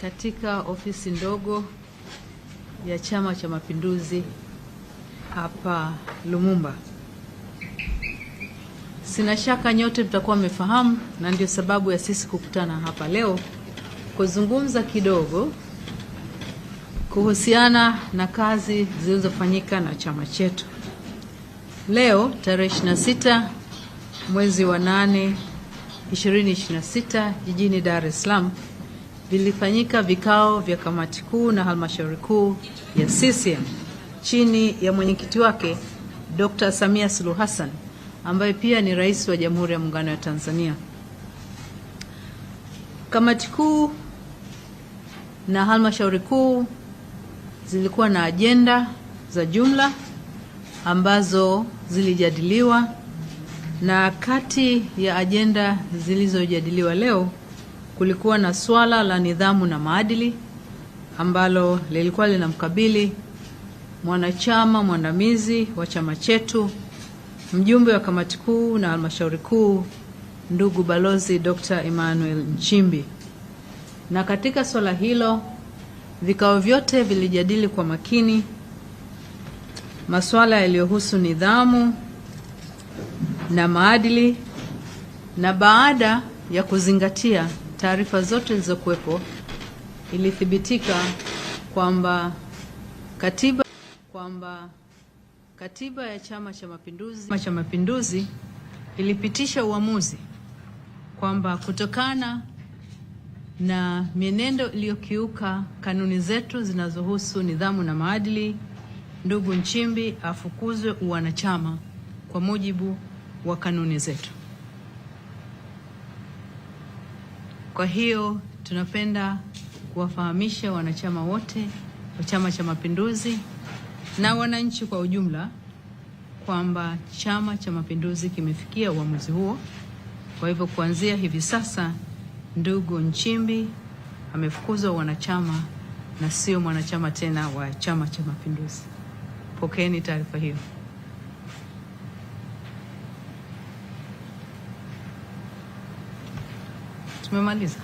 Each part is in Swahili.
katika ofisi ndogo ya Chama cha Mapinduzi hapa Lumumba. Sina shaka nyote mtakuwa mmefahamu, na ndio sababu ya sisi kukutana hapa leo kuzungumza kidogo kuhusiana na kazi zilizofanyika na chama chetu. Leo tarehe 26 mwezi wa 8 2026 jijini Dar es Salaam vilifanyika vikao vya kamati kuu na halmashauri kuu ya CCM chini ya mwenyekiti wake Dr. Samia Suluhu Hassan ambaye pia ni rais wa Jamhuri ya Muungano wa Tanzania. Kamati kuu na halmashauri kuu zilikuwa na ajenda za jumla ambazo zilijadiliwa, na kati ya ajenda zilizojadiliwa leo kulikuwa na swala la nidhamu na maadili ambalo lilikuwa linamkabili mwanachama mwandamizi wa chama chetu, mjumbe wa kamati kuu na halmashauri kuu, ndugu Balozi Dr. Emmanuel Nchimbi. Na katika swala hilo vikao vyote vilijadili kwa makini masuala yaliyohusu nidhamu na maadili, na baada ya kuzingatia taarifa zote zilizokuwepo ilithibitika kwamba katiba ya Chama cha Mapinduzi ilipitisha uamuzi kwamba kutokana na mienendo iliyokiuka kanuni zetu zinazohusu nidhamu na maadili, ndugu Nchimbi afukuzwe uwanachama kwa mujibu wa kanuni zetu. Kwa hiyo tunapenda kuwafahamisha wanachama wote wa Chama cha Mapinduzi na wananchi kwa ujumla kwamba Chama cha Mapinduzi kimefikia uamuzi huo. Kwa hivyo kuanzia hivi sasa ndugu Nchimbi amefukuzwa wanachama na sio mwanachama tena wa Chama cha Mapinduzi. Pokeeni taarifa hiyo. Tumemaliza.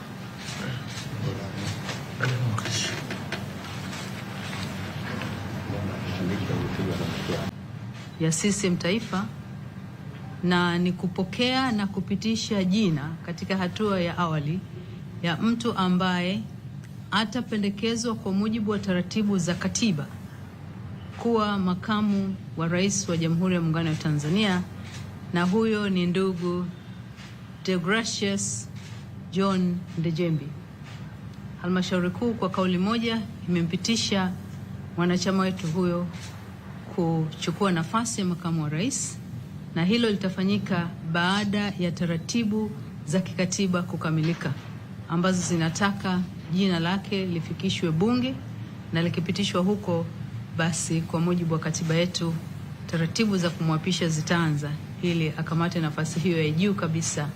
Ya CCM Taifa, na ni kupokea na kupitisha jina katika hatua ya awali ya mtu ambaye atapendekezwa kwa mujibu wa taratibu za katiba kuwa makamu wa rais wa Jamhuri ya Muungano wa Tanzania, na huyo ni ndugu Deogratius John Ndejembi. Halmashauri kuu kwa kauli moja imempitisha mwanachama wetu huyo kuchukua nafasi ya makamu wa rais, na hilo litafanyika baada ya taratibu za kikatiba kukamilika ambazo zinataka jina lake lifikishwe Bunge, na likipitishwa huko basi kwa mujibu wa katiba yetu taratibu za kumwapisha zitaanza ili akamate nafasi hiyo ya juu kabisa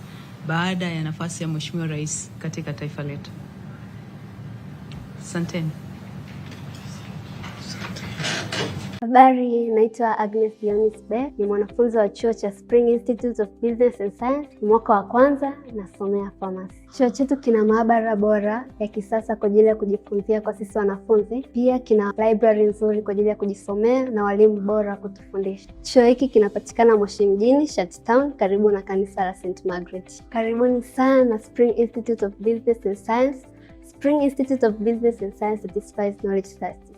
baada ya nafasi ya Mheshimiwa Rais katika taifa letu. Asanteni. Habari, naitwa Agnes Dionis Beck, ni mwanafunzi wa chuo cha Spring Institute of Business and Science, mwaka wa kwanza, nasomea pharmacy. Chuo chetu kina maabara bora ya kisasa kwa ajili ya kujifunzia kwa sisi wanafunzi. Pia kina library nzuri kwa ajili ya kujisomea na walimu bora kutufundisha. Chuo hiki kinapatikana Moshi mjini, Shati Town, karibu na kanisa la St. Margaret. Karibuni sana Spring Institute of Business and Science. Spring Institute of Business and Science satisfies knowledge thirsty.